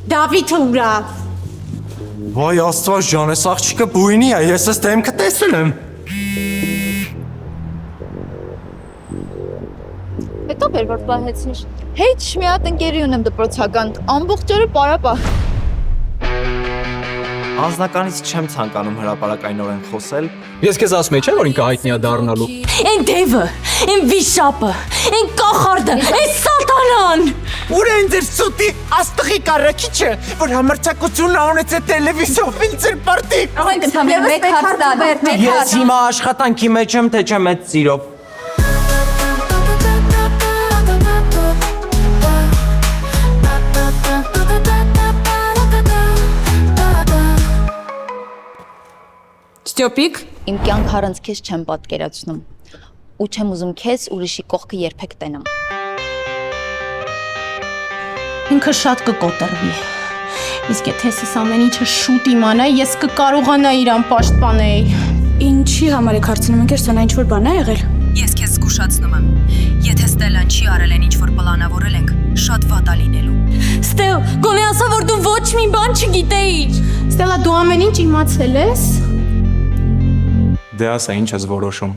Դավիթը ուրա։ Վայ աստված ջան, այս աղջիկը բույնի է, ես ըստ դեմքը տեսել եմ։ Հետո բեր որ պահեցիր։ Հետ մի հատ ընկերի ունեմ դպրոցական, ամբողջ օրը պարապա։ Անձնականից չեմ ցանկանում հրապարակայնորեն խոսել։ Ես քեզ ասում եի, չէ՞ որ ինքը հայտնի է դառնալու։ Են դևը, են վիշապը, են կախարդը, են սատանան։ Ուր են ձեր սուտի աստղի կարաքիչը, որ համարձակությունը անեց է տելևիզիով ինձեր պարտի։ Մեկ հարց տալ։ Ես հիմա աշխատանքի մեջ եմ, թե չէ մեծ սիրով։ Ստյոպիկ, Իմ կյանք առանց քեզ չեմ պատկերացնում։ Ու չեմ ուզում քեզ ուրիշի կողքը երբեք տենամ։ ինքը շատ կկոտրվի։ Իսկ եթե ես ամեն ինչը շուտ իմանայի, ես կկարողանայի իրան պաշտպանել։ Ինչի համար եք հարցնում, ընկեր Սոնա, ինչ-որ բան է եղել։ Ես քեզ զգուշացնում եմ։ Եթե Ստելան չի արել այն ինչ-որ պլանավորել ենք, շատ վատ է լինելու։ Ստել, գոնե ասա, որ դու ոչ մի բան չգիտեիր։ Ստելա, դու ամեն ինչ իմացել ես։ Դե ասա ինչ ես որոշում։